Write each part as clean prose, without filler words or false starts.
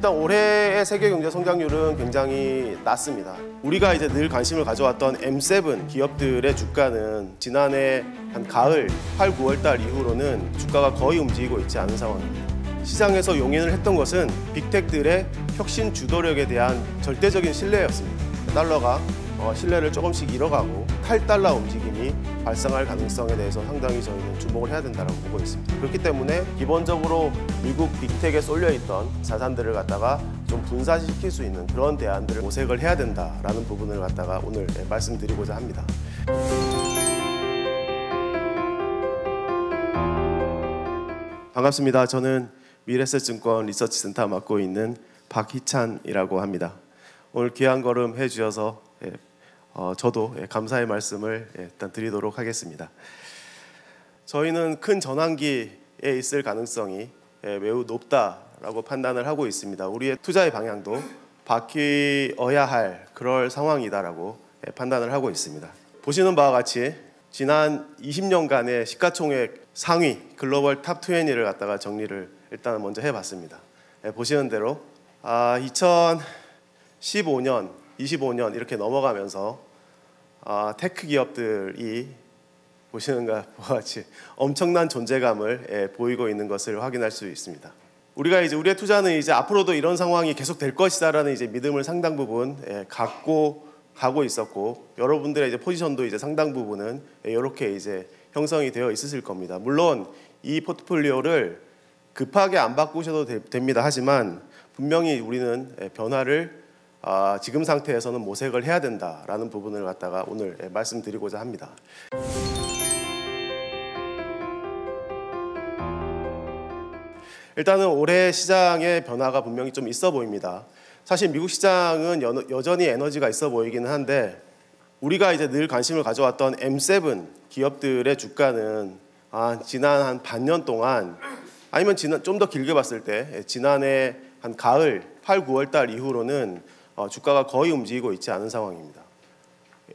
일단 올해의 세계 경제 성장률은 굉장히 낮습니다. 우리가 이제 늘 관심을 가져왔던 M7 기업들의 주가는 지난해 한 가을 8, 9월 달 이후로는 주가가 거의 움직이고 있지 않은 상황입니다. 시장에서 용인을 했던 것은 빅텍들의 혁신 주도력에 대한 절대적인 신뢰였습니다. 달러가 신뢰를 조금씩 잃어가고 탈달러 움직임이 발생할 가능성에 대해서 상당히 저희는 주목을 해야 된다고 보고 있습니다. 그렇기 때문에 기본적으로 미국 빅텍에 쏠려있던 자산들을 갖다가 좀 분산시킬 수 있는 그런 대안들을 모색을 해야 된다라는 부분을 갖다가 오늘 말씀드리고자 합니다. 반갑습니다. 저는 미래에셋증권 리서치센터 맡고 있는 박희찬이라고 합니다. 오늘 귀한 걸음 해주셔서 저도 감사의 말씀을 일단 드리도록 하겠습니다. 저희는 큰 전환기에 있을 가능성이 매우 높다라고 판단을 하고 있습니다. 우리의 투자의 방향도 바뀌어야 할 그럴 상황이다라고 판단을 하고 있습니다. 보시는 바와 같이 지난 20년간의 시가총액 상위 글로벌 탑 20를 갖다가 정리를 일단 먼저 해봤습니다. 보시는 대로 2015년, 25년 이렇게 넘어가면서 테크 기업들이 보시는 것과 같이 엄청난 존재감을 보이고 있는 것을 확인할 수 있습니다. 우리가 이제 우리의 투자는 이제 앞으로도 이런 상황이 계속 될 것이다라는 이제 믿음을 상당 부분 갖고 가고 있었고, 여러분들의 이제 포지션도 이제 상당 부분은 이렇게 이제 형성이 되어 있으실 겁니다. 물론 이 포트폴리오를 급하게 안 바꾸셔도 됩니다. 하지만 분명히 우리는 변화를 지금 상태에서는 모색을 해야 된다라는 부분을 갖다가 오늘 말씀드리고자 합니다. 일단은 올해 시장의 변화가 분명히 좀 있어 보입니다. 사실 미국 시장은 여전히 에너지가 있어 보이기는 한데, 우리가 이제 늘 관심을 가져왔던 M7 기업들의 주가는 지난 한 반년 동안, 아니면 좀 더 길게 봤을 때 지난해 한 가을 8, 9월 달 이후로는 주가가 거의 움직이고 있지 않은 상황입니다.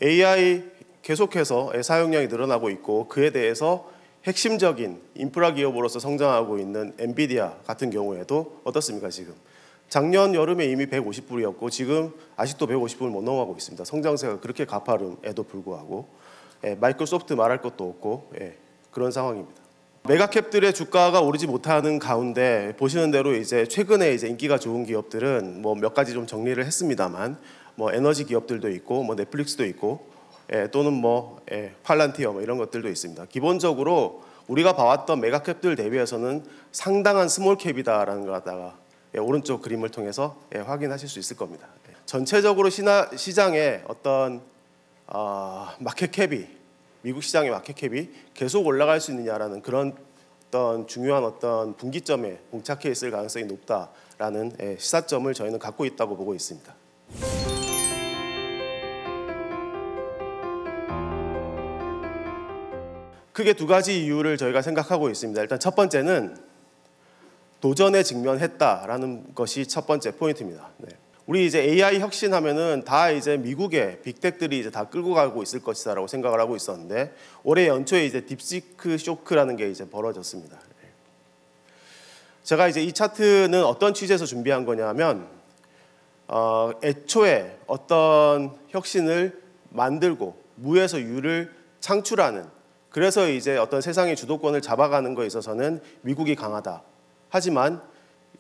AI 계속해서 사용량이 늘어나고 있고, 그에 대해서 핵심적인 인프라 기업으로서 성장하고 있는 엔비디아 같은 경우에도 어떻습니까? 지금 작년 여름에 이미 150불이었고 지금 아직도 150불을 못 넘어가고 있습니다. 성장세가 그렇게 가파름에도 불구하고 마이크로소프트 말할 것도 없고 그런 상황입니다. 메가캡들의 주가가 오르지 못하는 가운데 보시는 대로 이제 최근에 이제 인기가 좋은 기업들은 뭐 몇 가지 좀 정리를 했습니다만, 뭐 에너지 기업들도 있고, 뭐 넷플릭스도 있고, 또는 뭐 팔란티어 뭐 이런 것들도 있습니다. 기본적으로 우리가 봐왔던 메가캡들 대비해서는 상당한 스몰캡이다라는 걸 갖다가 오른쪽 그림을 통해서 확인하실 수 있을 겁니다. 전체적으로 시장의 어떤 마켓캡이, 미국 시장의 마켓캡이 계속 올라갈 수 있느냐라는 그런 어떤 중요한 어떤 분기점에 봉착해 있을 가능성이 높다라는 시사점을 저희는 갖고 있다고 보고 있습니다. 크게 두 가지 이유를 저희가 생각하고 있습니다. 일단 첫 번째는 도전에 직면했다라는 것이 첫 번째 포인트입니다. 우리 이제 AI 혁신하면은 다 이제 미국의 빅텍들이 이제 다 끌고 가고 있을 것이다라고 생각을 하고 있었는데, 올해 연초에 이제 딥시크 쇼크라는 게 이제 벌어졌습니다. 제가 이제 이 차트는 어떤 취지에서 준비한 거냐면, 애초에 어떤 혁신을 만들고 무에서 유를 창출하는, 그래서 이제 어떤 세상의 주도권을 잡아가는 거에 있어서는 미국이 강하다. 하지만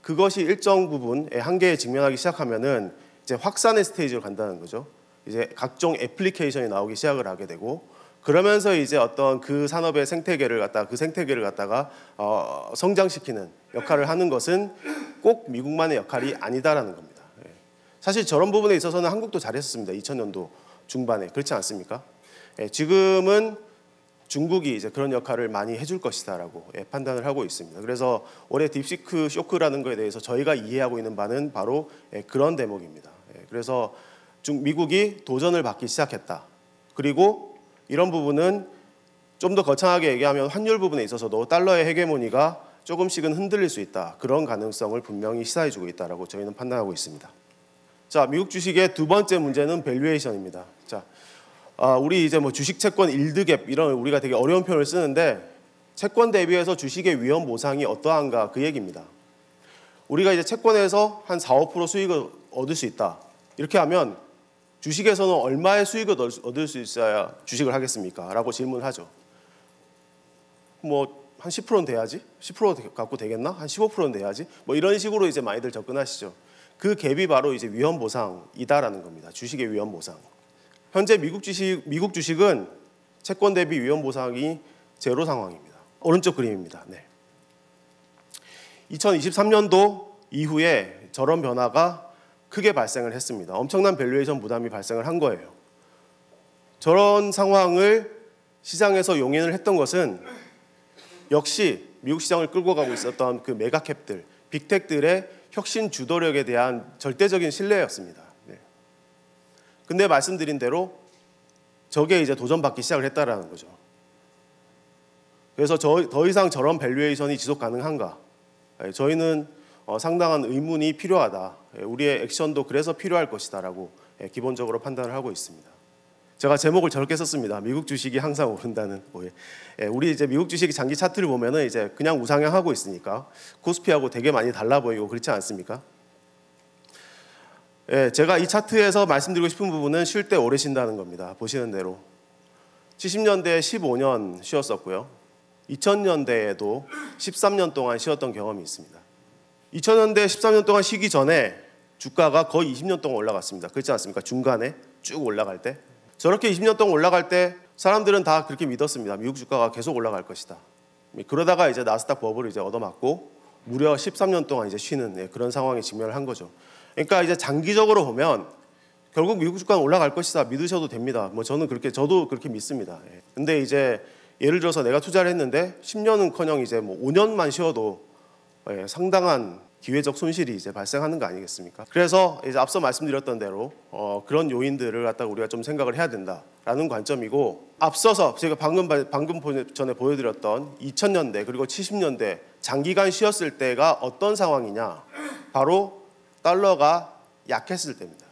그것이 일정 부분 한계에 직면하기 시작하면은 이제 확산의 스테이지로 간다는 거죠. 이제 각종 애플리케이션이 나오기 시작을 하게 되고, 그러면서 이제 어떤 그 산업의 생태계를 갖다가 성장시키는 역할을 하는 것은 꼭 미국만의 역할이 아니다라는 겁니다. 사실 저런 부분에 있어서는 한국도 잘했었습니다. 2000년도 중반에. 그렇지 않습니까? 지금은 중국이 이제 그런 역할을 많이 해줄 것이다라고 판단을 하고 있습니다. 그래서 올해 딥시크 쇼크라는 것에 대해서 저희가 이해하고 있는 바는 바로 그런 대목입니다. 그래서 미국이 도전을 받기 시작했다. 그리고 이런 부분은 좀 더 거창하게 얘기하면 환율 부분에 있어서도 달러의 헤게모니가 조금씩은 흔들릴 수 있다. 그런 가능성을 분명히 시사해주고 있다라고 저희는 판단하고 있습니다. 자, 미국 주식의 두 번째 문제는 밸류에이션입니다. 자, 우리 이제 뭐 주식 채권 일드갭 이런 우리가 되게 어려운 표현을 쓰는데, 채권 대비해서 주식의 위험 보상이 어떠한가 그 얘기입니다. 우리가 이제 채권에서 한 4, 5% 수익을 얻을 수 있다. 이렇게 하면 주식에서는 얼마의 수익을 얻을 수 있어야 주식을 하겠습니까? 라고 질문하죠. 뭐 한 10%는 돼야지? 10% 갖고 되겠나? 한 15%는 돼야지? 뭐 이런 식으로 이제 많이들 접근하시죠. 그 갭이 바로 이제 위험 보상이다라는 겁니다. 주식의 위험 보상. 현재 미국 주식은 채권 대비 위험 보상이 제로 상황입니다. 오른쪽 그림입니다. 네. 2023년도 이후에 저런 변화가 크게 발생을 했습니다. 엄청난 밸류에이션 부담이 발생을 한 거예요. 저런 상황을 시장에서 용인을 했던 것은 역시 미국 시장을 끌고 가고 있었던 그 메가캡들, 빅텍들의 혁신 주도력에 대한 절대적인 신뢰였습니다. 네. 근데 말씀드린 대로 저게 이제 도전받기 시작을 했다라는 거죠. 그래서 더 이상 저런 밸류에이션이 지속 가능한가? 저희는 상당한 의문이 필요하다. 우리의 액션도 그래서 필요할 것이다라고 기본적으로 판단을 하고 있습니다. 제가 제목을 저렇게 썼습니다. 미국 주식이 항상 오른다는 오해. 우리 이제 미국 주식이 장기 차트를 보면은 이제 그냥 우상향하고 있으니까 코스피하고 되게 많이 달라 보이고 그렇지 않습니까? 제가 이 차트에서 말씀드리고 싶은 부분은 쉴 때 오래 쉰다는 겁니다. 보시는 대로 70년대에 15년 쉬었었고요. 2000년대에도 13년 동안 쉬었던 경험이 있습니다. 2000년대 13년 동안 쉬기 전에 주가가 거의 20년 동안 올라갔습니다. 그렇지 않습니까? 중간에 쭉 올라갈 때. 저렇게 20년 동안 올라갈 때 사람들은 다 그렇게 믿었습니다. 미국 주가가 계속 올라갈 것이다. 그러다가 이제 나스닥 버블을 이제 얻어맞고 무려 13년 동안 이제 쉬는 그런 상황에 직면을 한 거죠. 그러니까 이제 장기적으로 보면 결국 미국 주가는 올라갈 것이다 믿으셔도 됩니다. 뭐 저도 그렇게 믿습니다. 근데 이제 예를 들어서 내가 투자를 했는데 10년은커녕 이제 뭐 5년만 쉬어도 상당한 기회적 손실이 이제 발생하는 거 아니겠습니까? 그래서 이제 앞서 말씀드렸던 대로 그런 요인들을 갖다가 우리가 좀 생각을 해야 된다라는 관점이고, 앞서서 제가 방금 전에 보여드렸던 2000년대 그리고 70년대 장기간 쉬었을 때가 어떤 상황이냐? 바로 달러가 약했을 때입니다.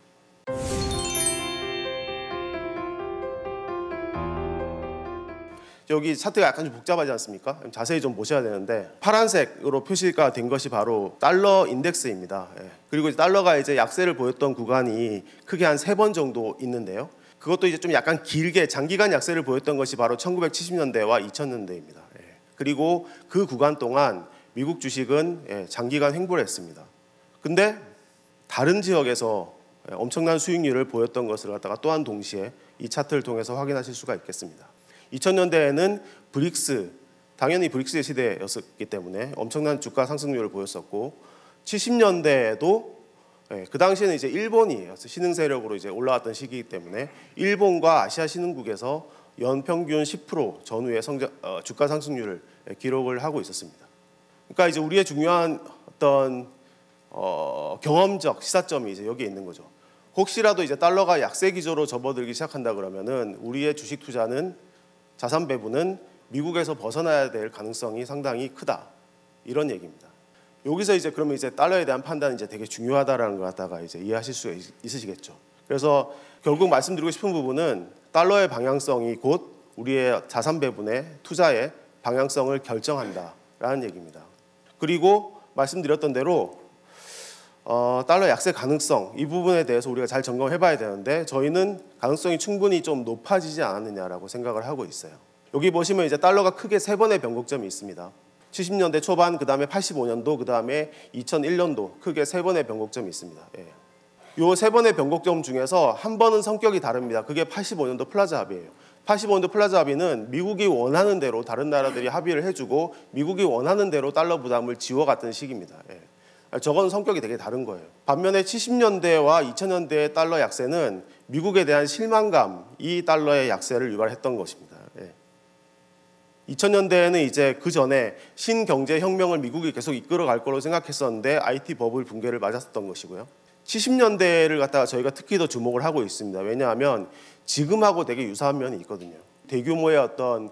여기 차트가 약간 좀 복잡하지 않습니까? 자세히 좀 보셔야 되는데, 파란색으로 표시가 된 것이 바로 달러 인덱스입니다. 그리고 달러가 이제 약세를 보였던 구간이 크게 한 3번 정도 있는데요. 그것도 이제 좀 약간 길게 장기간 약세를 보였던 것이 바로 1970년대와 2000년대입니다. 그리고 그 구간 동안 미국 주식은 장기간 횡보를 했습니다. 근데 다른 지역에서 엄청난 수익률을 보였던 것을 갖다가 또한 동시에 이 차트를 통해서 확인하실 수가 있겠습니다. 2000년대에는 당연히 브릭스의 시대였기 때문에 엄청난 주가 상승률을 보였었고, 70년대에도 그 당시에는 이제 일본이 신흥 세력으로 이제 올라왔던 시기이기 때문에 일본과 아시아 신흥국에서 연평균 10% 전후의 주가 상승률을 기록을 하고 있었습니다. 그러니까 이제 우리의 중요한 어떤 경험적 시사점이 이제 여기에 있는 거죠. 혹시라도 이제 달러가 약세 기조로 접어들기 시작한다 그러면은 우리의 주식 투자는, 자산 배분은 미국에서 벗어나야 될 가능성이 상당히 크다, 이런 얘기입니다. 여기서 이제 그러면 이제 달러에 대한 판단이 이제 되게 중요하다라는 걸 갖다가 이제 이해하실 수 있으시겠죠. 그래서 결국 말씀드리고 싶은 부분은 달러의 방향성이 곧 우리의 자산 배분의 투자의 방향성을 결정한다라는 얘기입니다. 그리고 말씀드렸던 대로 달러 약세 가능성, 이 부분에 대해서 우리가 잘 점검해봐야 되는데, 저희는 가능성이 충분히 좀 높아지지 않았느냐라고 생각을 하고 있어요. 여기 보시면 이제 달러가 크게 3번의 변곡점이 있습니다. 70년대 초반, 그 다음에 85년도, 그 다음에 2001년도 크게 3번의 변곡점이 있습니다. 이 3번의 변곡점 중에서 한 번은 성격이 다릅니다. 그게 85년도 플라자 합의예요. 85년도 플라자 합의는 미국이 원하는 대로 다른 나라들이 합의를 해주고 미국이 원하는 대로 달러 부담을 지워갔던 시기입니다. 저건 성격이 되게 다른 거예요. 반면에 70년대와 2000년대의 달러 약세는 미국에 대한 실망감이 달러의 약세를 유발했던 것입니다. 2000년대에는 이제 그 전에 신경제혁명을 미국이 계속 이끌어갈 거로 생각했었는데 IT 버블 붕괴를 맞았었던 것이고요. 70년대를 갖다가 저희가 특히 더 주목을 하고 있습니다. 왜냐하면 지금하고 되게 유사한 면이 있거든요. 대규모의 어떤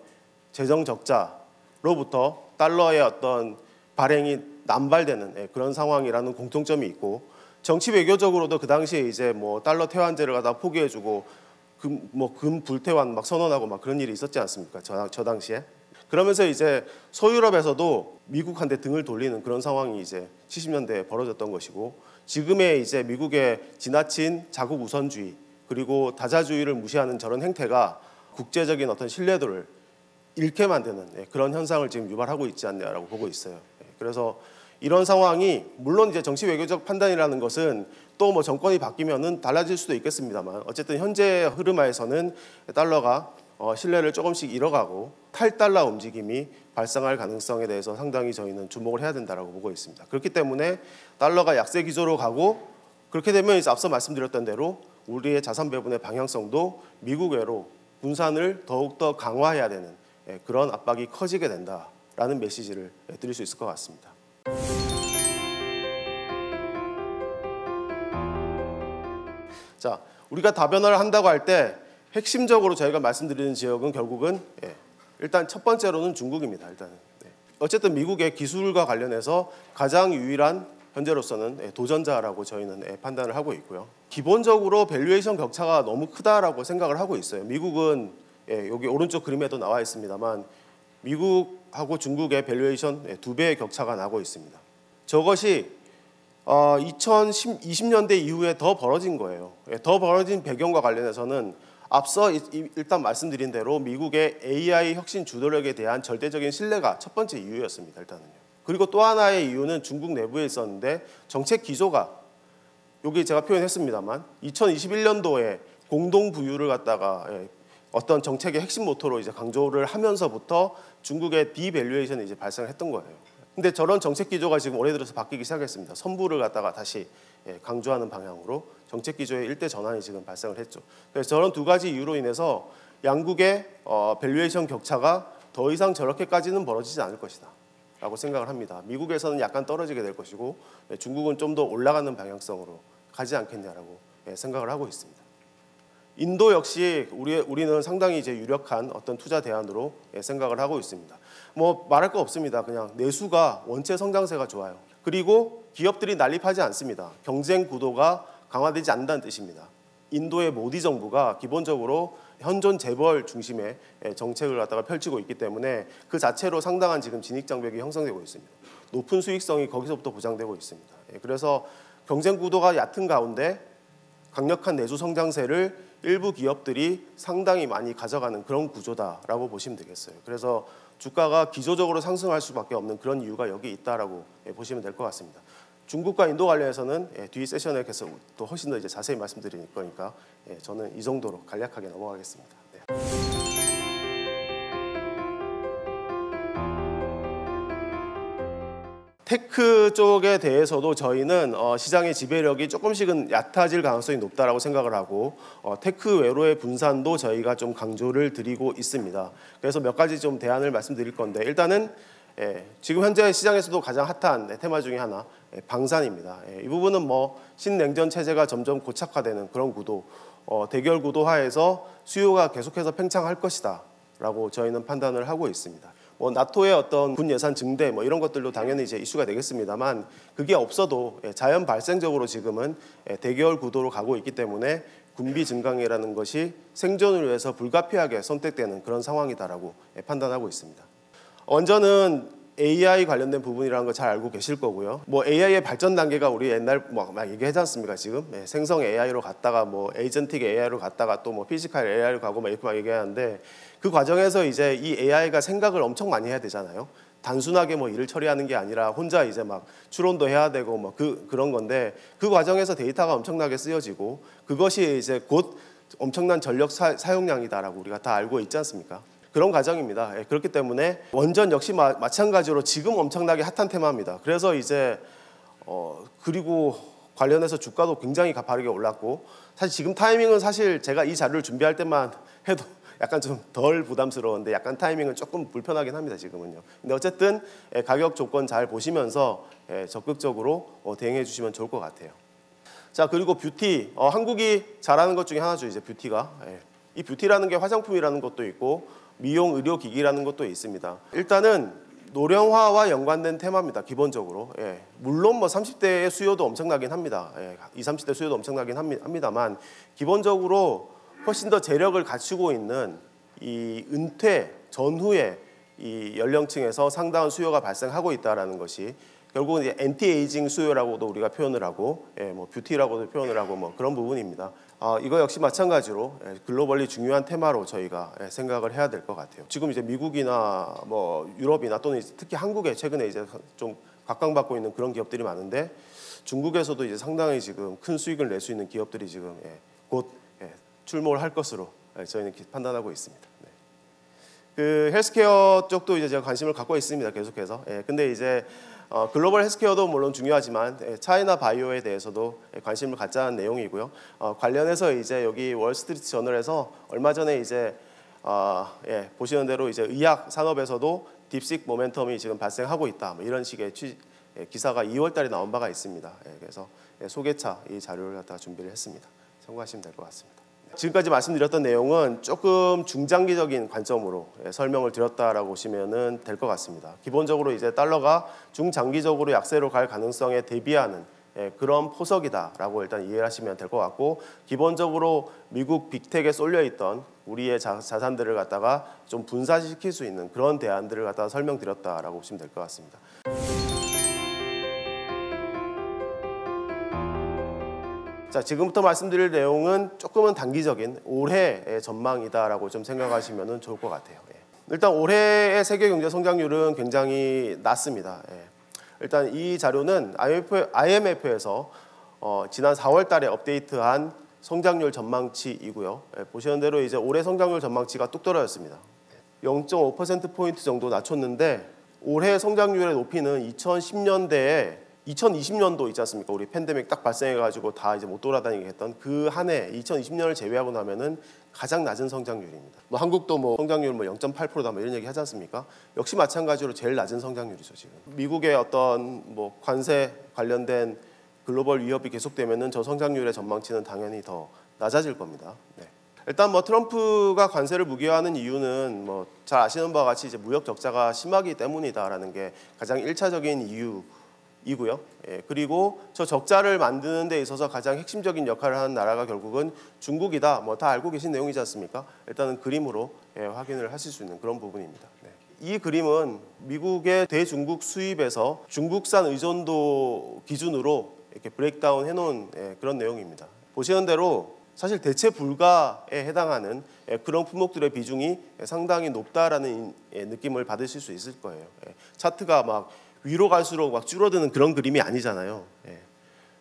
재정 적자로부터 달러의 어떤 발행이 남발되는 그런 상황이라는 공통점이 있고, 정치 외교적으로도 그 당시에 이제 뭐 달러 태환제를 갖다 포기해주고 금 불태환 막 선언하고 막 그런 일이 있었지 않습니까? 저 당시에. 그러면서 이제 소유럽에서도 미국한테 등을 돌리는 그런 상황이 이제 70년대에 벌어졌던 것이고, 지금의 이제 미국의 지나친 자국 우선주의 그리고 다자주의를 무시하는 저런 행태가 국제적인 어떤 신뢰도를 잃게 만드는 그런 현상을 지금 유발하고 있지 않냐라고 보고 있어요. 그래서 이런 상황이 물론 이제 정치 외교적 판단이라는 것은 또 뭐 정권이 바뀌면은 달라질 수도 있겠습니다만, 어쨌든 현재 흐름하에서는 달러가 신뢰를 조금씩 잃어가고 탈달러 움직임이 발생할 가능성에 대해서 상당히 저희는 주목을 해야 된다라고 보고 있습니다. 그렇기 때문에 달러가 약세 기조로 가고, 그렇게 되면 이제 앞서 말씀드렸던 대로 우리의 자산 배분의 방향성도 미국 외로 분산을 더욱더 강화해야 되는 그런 압박이 커지게 된다라는 메시지를 드릴 수 있을 것 같습니다. 자, 우리가 다변화를 한다고 할 때 핵심적으로 저희가 말씀드리는 지역은 결국은 일단 첫 번째로는 중국입니다. 일단은 어쨌든 미국의 기술과 관련해서 가장 유일한 현재로서는 도전자라고 저희는 판단을 하고 있고요. 기본적으로 밸류에이션 격차가 너무 크다라고 생각을 하고 있어요. 미국은 여기 오른쪽 그림에도 나와 있습니다만 미국하고 중국의 밸류에이션 2배의 격차가 나고 있습니다. 저것이 2020년대 이후에 더 벌어진 거예요. 더 벌어진 배경과 관련해서는 앞서 일단 말씀드린 대로 미국의 AI 혁신 주도력에 대한 절대적인 신뢰가 첫 번째 이유였습니다. 일단은요. 그리고 또 하나의 이유는 중국 내부에 있었는데 정책 기조가, 여기 제가 표현했습니다만 2021년도에 공동 부유를 갖다가 어떤 정책의 핵심 모토로 이제 강조를 하면서부터 중국의 디밸류에이션이 이제 발생했던 거예요. 근데 저런 정책 기조가 지금 올해 들어서 바뀌기 시작했습니다. 선부를 갖다가 다시 강조하는 방향으로 정책 기조의 일대 전환이 지금 발생을 했죠. 그래서 저런 두 가지 이유로 인해서 양국의 밸류에이션 격차가 더 이상 저렇게까지는 벌어지지 않을 것이다 라고 생각을 합니다. 미국에서는 약간 떨어지게 될 것이고 중국은 좀 더 올라가는 방향성으로 가지 않겠냐라고 생각을 하고 있습니다. 인도 역시 우리는 상당히 이제 유력한 어떤 투자 대안으로 생각을 하고 있습니다. 뭐 말할 거 없습니다. 그냥 내수가 원체 성장세가 좋아요. 그리고 기업들이 난립하지 않습니다. 경쟁 구도가 강화되지 않는다는 뜻입니다. 인도의 모디 정부가 기본적으로 현존 재벌 중심의 정책을 갖다가 펼치고 있기 때문에 그 자체로 상당한 지금 진입 장벽이 형성되고 있습니다. 높은 수익성이 거기서부터 보장되고 있습니다. 그래서 경쟁 구도가 얕은 가운데 강력한 내수 성장세를 일부 기업들이 상당히 많이 가져가는 그런 구조다라고 보시면 되겠어요. 그래서 주가가 기조적으로 상승할 수밖에 없는 그런 이유가 여기 있다라고 보시면 될 것 같습니다. 중국과 인도 관련해서는 뒤 세션에 계속 또 훨씬 더 이제 자세히 말씀드릴 거니까 저는 이 정도로 간략하게 넘어가겠습니다. 네. 테크 쪽에 대해서도 저희는 시장의 지배력이 조금씩은 얕아질 가능성이 높다라고 생각을 하고 테크 외로의 분산도 저희가 좀 강조를 드리고 있습니다. 그래서 몇 가지 좀 대안을 말씀드릴 건데, 일단은 지금 현재 시장에서도 가장 핫한 테마 중에 하나 방산입니다. 이 부분은 뭐 신냉전 체제가 점점 고착화되는 그런 구도, 대결 구도 하에서 수요가 계속해서 팽창할 것이다 라고 저희는 판단을 하고 있습니다. 뭐 나토의 어떤 군 예산 증대 뭐 이런 것들도 당연히 이제 이슈가 되겠습니다만, 그게 없어도 자연 발생적으로 지금은 대결 구도로 가고 있기 때문에 군비 증강이라는 것이 생존을 위해서 불가피하게 선택되는 그런 상황이다라고 판단하고 있습니다. 원전은 AI 관련된 부분이라는 거 잘 알고 계실 거고요. 뭐 AI의 발전 단계가 우리 옛날 막 얘기하지 않습니까? 지금 생성 AI로 갔다가 뭐 에이전틱 AI로 갔다가 또 뭐 피지컬 AI로 가고 막 이렇게 막 얘기하는데, 그 과정에서 이제 이 AI가 생각을 엄청 많이 해야 되잖아요. 단순하게 뭐 일을 처리하는 게 아니라 혼자 이제 막 추론도 해야 되고 뭐 그런 건데, 그 과정에서 데이터가 엄청나게 쓰여지고 그것이 이제 곧 엄청난 전력 사용량이다라고 우리가 다 알고 있지 않습니까? 그런 과정입니다. 그렇기 때문에 원전 역시 마찬가지로 지금 엄청나게 핫한 테마입니다. 그래서 이제 그리고 관련해서 주가도 굉장히 가파르게 올랐고, 사실 지금 타이밍은 사실 제가 이 자료를 준비할 때만 해도 약간 좀 덜 부담스러운데 약간 타이밍은 조금 불편하긴 합니다, 지금은요. 근데 어쨌든 가격 조건 잘 보시면서 적극적으로 대응해 주시면 좋을 것 같아요. 자, 그리고 뷰티, 한국이 잘하는 것 중에 하나죠, 이제 뷰티가. 이 뷰티라는 게 화장품이라는 것도 있고 미용 의료기기라는 것도 있습니다. 일단은 노령화와 연관된 테마입니다, 기본적으로. 물론 뭐 30대의 수요도 엄청나긴 합니다. 20, 30대 수요도 엄청나긴 합니다만, 기본적으로 훨씬 더 재력을 갖추고 있는 이 은퇴 전후에 이 연령층에서 상당한 수요가 발생하고 있다라는 것이 결국은 이제 엔티에이징 수요라고도 우리가 표현을 하고, 뭐 뷰티라고도 표현을 하고 뭐 그런 부분입니다. 이거 역시 마찬가지로 글로벌리 중요한 테마로 저희가 생각을 해야 될 것 같아요. 지금 이제 미국이나 뭐 유럽이나 또는 특히 한국에 최근에 이제 좀 각광받고 있는 그런 기업들이 많은데, 중국에서도 이제 상당히 지금 큰 수익을 낼 수 있는 기업들이 지금 곧 출몰 할 것으로 저희는 판단하고 있습니다. 네. 그 헬스케어 쪽도 이제 제가 관심을 갖고 있습니다. 계속해서. 근데 이제 글로벌 헬스케어도 물론 중요하지만 차이나 바이오에 대해서도 관심을 갖자는 내용이고요. 관련해서 이제 여기 월스트리트 저널에서 얼마 전에 이제 보시는 대로 이제 의학 산업에서도 딥식 모멘텀이 지금 발생하고 있다. 뭐 이런 식의 기사가 2월달에 나온 바가 있습니다. 그래서 소개차 이 자료를 갖다가 준비를 했습니다. 참고하시면 될 것 같습니다. 지금까지 말씀드렸던 내용은 조금 중장기적인 관점으로 설명을 드렸다라고 보시면 될 것 같습니다. 기본적으로 이제 달러가 중장기적으로 약세로 갈 가능성에 대비하는 그런 포석이다라고 일단 이해를 하시면 될 것 같고, 기본적으로 미국 빅텍에 쏠려 있던 우리의 자산들을 갖다가 좀 분산시킬 수 있는 그런 대안들을 갖다가 설명드렸다라고 보시면 될 것 같습니다. 자, 지금부터 말씀드릴 내용은 조금은 단기적인 올해의 전망이다라고 좀 생각하시면 좋을 것 같아요. 일단 올해의 세계 경제 성장률은 굉장히 낮습니다. 일단 이 자료는 IMF에서 지난 4월 달에 업데이트한 성장률 전망치이고요. 보시는 대로 이제 올해 성장률 전망치가 뚝 떨어졌습니다. 0.5%포인트 정도 낮췄는데, 올해 성장률의 높이는 2020년도 있지 않습니까? 우리 팬데믹 딱 발생해가지고 다 이제 못 돌아다니게 했던 그 한 해 2020년을 제외하고 나면은 가장 낮은 성장률입니다. 뭐 한국도 뭐 성장률 뭐 0.8%다 뭐 이런 얘기 하지 않습니까? 역시 마찬가지로 제일 낮은 성장률이죠 지금. 미국의 어떤 뭐 관세 관련된 글로벌 위협이 계속되면은 저 성장률의 전망치는 당연히 더 낮아질 겁니다. 네. 일단 뭐 트럼프가 관세를 무기화하는 이유는 뭐 잘 아시는 바와 같이 이제 무역 적자가 심하기 때문이다라는 게 가장 1차적인 이유이고요. 그리고 저 적자를 만드는 데 있어서 가장 핵심적인 역할을 하는 나라가 결국은 중국이다. 뭐 다 알고 계신 내용이지 않습니까? 일단은 그림으로 확인을 하실 수 있는 그런 부분입니다. 네. 이 그림은 미국의 대중국 수입에서 중국산 의존도 기준으로 이렇게 브레이크다운 해놓은 그런 내용입니다. 보시는 대로 사실 대체 불가에 해당하는 그런 품목들의 비중이 상당히 높다라는 느낌을 받으실 수 있을 거예요. 차트가 막 위로 갈수록 막 줄어드는 그런 그림이 아니잖아요.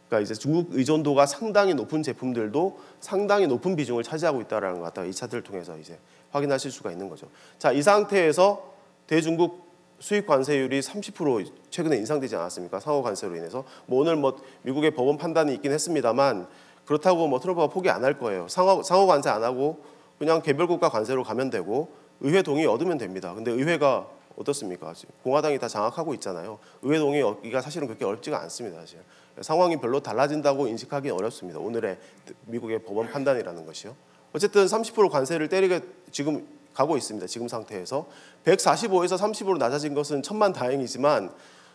그러니까 이제 중국 의존도가 상당히 높은 제품들도 상당히 높은 비중을 차지하고 있다라는 것 같다. 이 차트를 통해서 이제 확인하실 수가 있는 거죠. 자, 이 상태에서 대중국 수입 관세율이 30% 최근에 인상되지 않았습니까? 상호 관세로 인해서. 뭐 오늘 뭐 미국의 법원 판단이 있긴 했습니다만, 그렇다고 뭐 트럼프가 포기 안 할 거예요. 상호 관세 안 하고 그냥 개별 국가 관세로 가면 되고 의회 동의 얻으면 됩니다. 근데 의회가 어떻습니까? 공화당이 다 장악하고 있잖아요. 의회 동의 얻기가 사실은 그렇게 어렵지가 않습니다. 사실. 상황이 별로 달라진다고 인식하기 어렵습니다. 오늘의 미국의 법원 판단이라는 것이요. 어쨌든 30% 관세를 때리게 지금 가고 있습니다. 지금 상태에서 145에서 30으로 낮아진 것은 천만다행이지만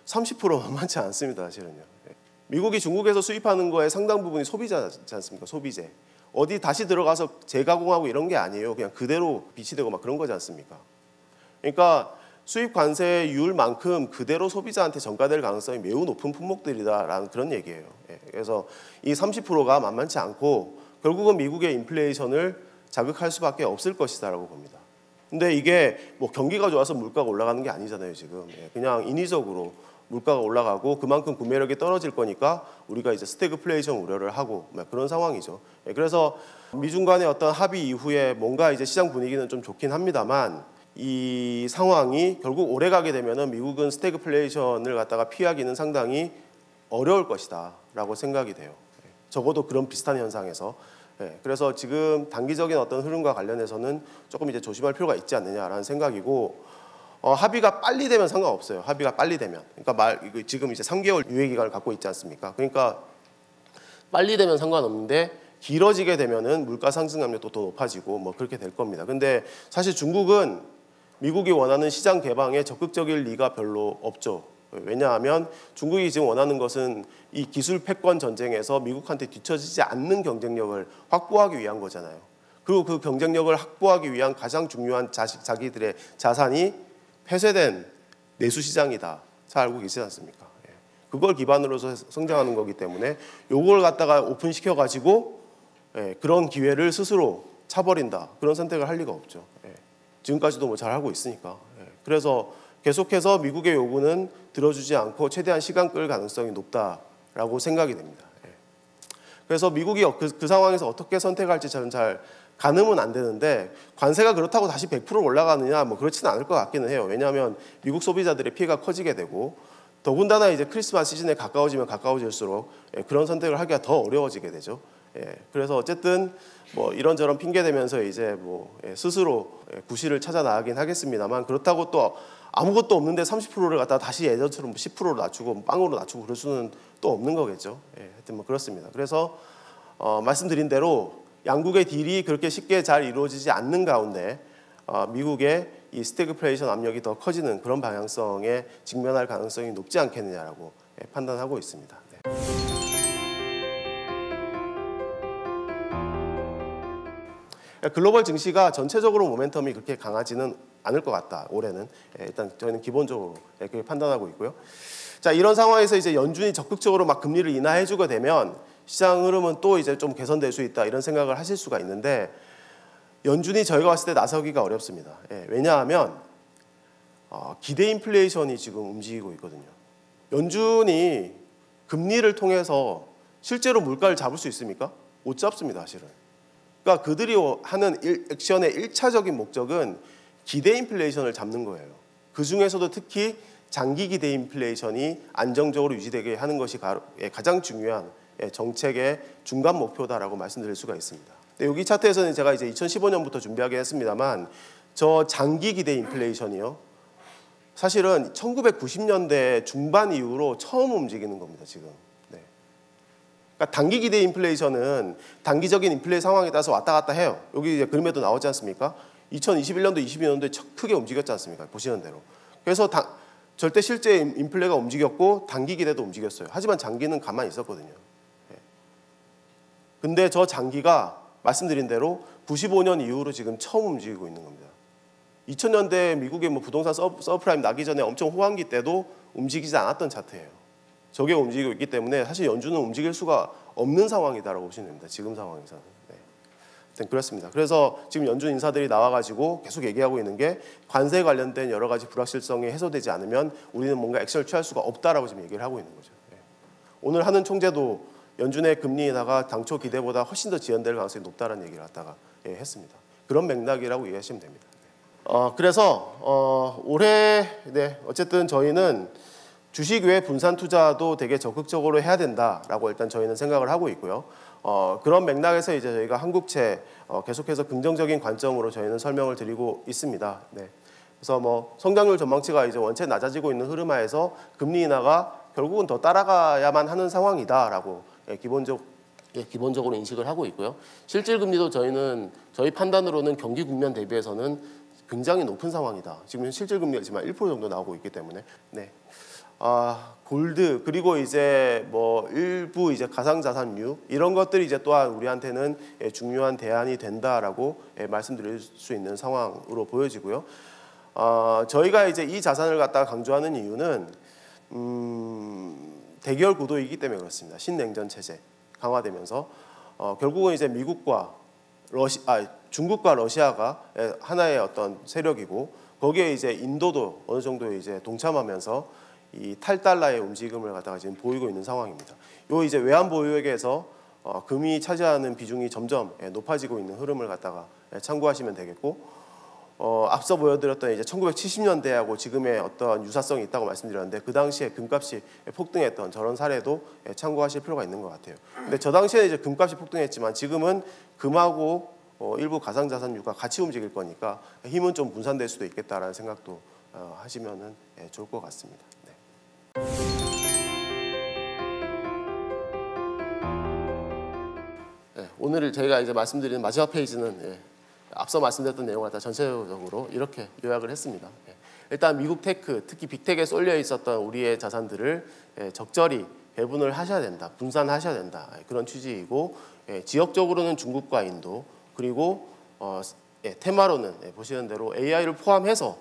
30% 만만치 않습니다. 사실은요. 미국이 중국에서 수입하는 거에 상당 부분이 소비자지 않습니까? 소비재. 어디 다시 들어가서 재가공하고 이런 게 아니에요. 그냥 그대로 비치되고 막 그런 거지 않습니까? 그러니까 수입 관세율만큼 그대로 소비자한테 전가될 가능성이 매우 높은 품목들이다라는 그런 얘기예요. 그래서 이 30%가 만만치 않고 결국은 미국의 인플레이션을 자극할 수밖에 없을 것이다라고 봅니다. 근데 이게 뭐 경기가 좋아서 물가가 올라가는 게 아니잖아요, 지금. 그냥 인위적으로 물가가 올라가고 그만큼 구매력이 떨어질 거니까 우리가 이제 스태그플레이션 우려를 하고 그런 상황이죠. 그래서 미중 간의 어떤 합의 이후에 뭔가 이제 시장 분위기는 좀 좋긴 합니다만, 이 상황이 결국 오래 가게 되면은 미국은 스태그플레이션을 갖다가 피하기는 상당히 어려울 것이다라고 생각이 돼요. 적어도 그런 비슷한 현상에서. 그래서 지금 단기적인 어떤 흐름과 관련해서는 조금 이제 조심할 필요가 있지 않느냐라는 생각이고, 합의가 빨리 되면 상관없어요. 합의가 빨리 되면. 그러니까 지금 이제 3개월 유예 기간을 갖고 있지 않습니까? 그러니까 빨리 되면 상관없는데 길어지게 되면은 물가 상승 압력도 더 높아지고 뭐 그렇게 될 겁니다. 근데 사실 중국은 미국이 원하는 시장 개방에 적극적일 리가 별로 없죠. 왜냐하면 중국이 지금 원하는 것은 이 기술 패권 전쟁에서 미국한테 뒤처지지 않는 경쟁력을 확보하기 위한 거잖아요. 그리고 그 경쟁력을 확보하기 위한 가장 중요한 자기들의 자산이 폐쇄된 내수 시장이다. 잘 알고 계시지 않습니까? 예. 그걸 기반으로 해서 성장하는 거기 때문에 요걸 갖다가 오픈시켜 가지고 예, 그런 기회를 스스로 차버린다. 그런 선택을 할 리가 없죠. 예. 지금까지도 뭐 잘하고 있으니까. 예. 그래서 계속해서 미국의 요구는 들어주지 않고 최대한 시간 끌 가능성이 높다라고 생각이 됩니다. 예. 그래서 미국이 그 상황에서 어떻게 선택할지 저는 잘 가늠은 안 되는데 관세가 그렇다고 다시 100% 올라가느냐 뭐 그렇지는 않을 것 같기는 해요. 왜냐하면 미국 소비자들의 피해가 커지게 되고 더군다나 이제 크리스마스 시즌에 가까워지면 가까워질수록 그런 선택을 하기가 더 어려워지게 되죠. 그래서 어쨌든 뭐 이런저런 핑계 대면서 이제 뭐 스스로 구실을 찾아 나가긴 하겠습니다만 그렇다고 또 아무것도 없는데 30%를 갖다 다시 예전처럼 10%로 낮추고 빵으로 낮추고 그럴 수는 또 없는 거겠죠. 하여튼 뭐 그렇습니다. 그래서 말씀드린 대로 양국의 딜이 그렇게 쉽게 잘 이루어지지 않는 가운데 미국의 이 스태그플레이션 압력이 더 커지는 그런 방향성에 직면할 가능성이 높지 않겠느냐라고 판단하고 있습니다. 네. 글로벌 증시가 전체적으로 모멘텀이 그렇게 강하지는 않을 것 같다. 올해는 일단 저희는 기본적으로 그렇게 판단하고 있고요. 자, 이런 상황에서 이제 연준이 적극적으로 막 금리를 인하해주게 되면 시장 흐름은 또 이제 좀 개선될 수 있다 이런 생각을 하실 수가 있는데 연준이 저희가 봤을 때 나서기가 어렵습니다. 왜냐하면 기대 인플레이션이 지금 움직이고 있거든요. 연준이 금리를 통해서 실제로 물가를 잡을 수 있습니까? 못 잡습니다, 사실은. 그러니까 그들이 하는 액션의 1차적인 목적은 기대 인플레이션을 잡는 거예요. 그 중에서도 특히 장기 기대 인플레이션이 안정적으로 유지되게 하는 것이 가장 중요한 정책의 중간 목표다라고 말씀드릴 수가 있습니다. 여기 차트에서는 제가 이제 2015년부터 준비하긴 했습니다만 저 장기 기대 인플레이션이요. 사실은 1990년대 중반 이후로 처음 움직이는 겁니다, 지금. 네. 그러니까 단기 기대 인플레이션은 단기적인 인플레 상황에 따라서 왔다 갔다 해요. 여기 이제 그림에도 나오지 않습니까? 2021년도, 22년도에 크게 움직였지 않습니까? 보시는 대로. 그래서 절대 실제 인플레가 움직였고 단기 기대도 움직였어요. 하지만 장기는 가만히 있었거든요. 근데 저 장기가 말씀드린 대로 95년 이후로 지금 처음 움직이고 있는 겁니다. 2000년대 미국의 뭐 부동산 서브프라임 나기 전에 엄청 호황기 때도 움직이지 않았던 차트예요. 저게 움직이고 있기 때문에 사실 연준은 움직일 수가 없는 상황이다라고 보시면 됩니다. 지금 상황에서는. 네. 그렇습니다. 그래서 지금 연준 인사들이 나와가지고 계속 얘기하고 있는 게 관세 관련된 여러 가지 불확실성이 해소되지 않으면 우리는 뭔가 액션을 취할 수가 없다라고 지금 얘기를 하고 있는 거죠. 네. 오늘 하는 총재도 연준의 금리 인하가 당초 기대보다 훨씬 더 지연될 가능성이 높다는 얘기를 갖다가 했습니다. 그런 맥락이라고 이해하시면 됩니다. 그래서 올해 어쨌든 저희는 주식 외 분산 투자도 되게 적극적으로 해야 된다라고 일단 저희는 생각을 하고 있고요. 그런 맥락에서 이제 저희가 한국채 계속해서 긍정적인 관점으로 저희는 설명을 드리고 있습니다. 네. 그래서 뭐 성장률 전망치가 이제 원체 낮아지고 있는 흐름하에서 금리 인하가 결국은 더 따라가야만 하는 상황이다라고 기본적으로 인식을 하고 있고요. 실질 금리도 저희는 저희 판단으로는 경기 국면 대비해서는 굉장히 높은 상황이다. 지금 실질 금리가 1% 정도 나오고 있기 때문에. 네. 골드 그리고 이제 뭐 일부 이제 가상자산류 이런 것들이 이제 또한 우리한테는 중요한 대안이 된다라고 말씀드릴 수 있는 상황으로 보여지고요. 저희가 이제 이 자산을 갖다가 강조하는 이유는 대결 구도이기 때문에 그렇습니다. 신냉전 체제 강화되면서 결국은 이제 미국과 중국과 러시아가 하나의 어떤 세력이고 거기에 이제 인도도 어느 정도 이제 동참하면서 이 탈달러의 움직임을 갖다가 지금 보이고 있는 상황입니다. 요 이제 외환 보유액에서 금이 차지하는 비중이 점점 높아지고 있는 흐름을 갖다가 참고하시면 되겠고. 앞서 보여드렸던 이제 1970년대하고 지금의 어떤 유사성이 있다고 말씀드렸는데 그 당시에 금값이 폭등했던 저런 사례도 참고하실 필요가 있는 것 같아요. 근데 저 당시에 이제 금값이 폭등했지만 지금은 금하고 일부 가상자산류가 같이 움직일 거니까 힘은 좀 분산될 수도 있겠다라는 생각도 하시면은 좋을 것 같습니다. 네. 오늘 저희가 이제 말씀드리는 마지막 페이지는 앞서 말씀드렸던 내용을 다 전체적으로 이렇게 요약을 했습니다. 일단 미국 테크, 특히 빅텍에 쏠려 있었던 우리의 자산들을 적절히 배분을 하셔야 된다, 분산하셔야 된다 그런 취지이고 지역적으로는 중국과 인도 그리고 테마로는 보시는 대로 AI를 포함해서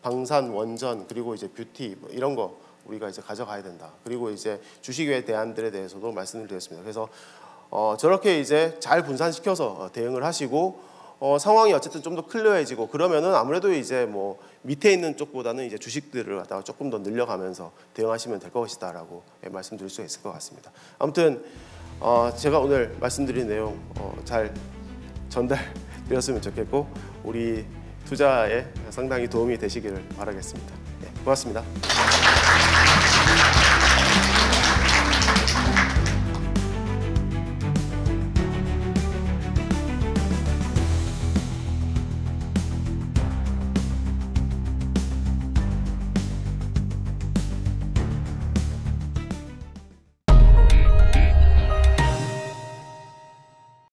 방산, 원전, 그리고 이제 뷰티 뭐 이런 거 우리가 이제 가져가야 된다. 그리고 이제 주식 외 대안들에 대해서도 말씀을 드렸습니다. 그래서 저렇게 이제 잘 분산시켜서 대응을 하시고 상황이 어쨌든 좀 더 클리어해지고 그러면은 아무래도 이제 뭐 밑에 있는 쪽보다는 이제 주식들을 갖다가 조금 더 늘려가면서 대응하시면 될 것이다라고 말씀드릴 수 있을 것 같습니다. 아무튼 제가 오늘 말씀드린 내용 잘 전달되었으면 좋겠고 우리 투자에 상당히 도움이 되시기를 바라겠습니다. 네, 고맙습니다.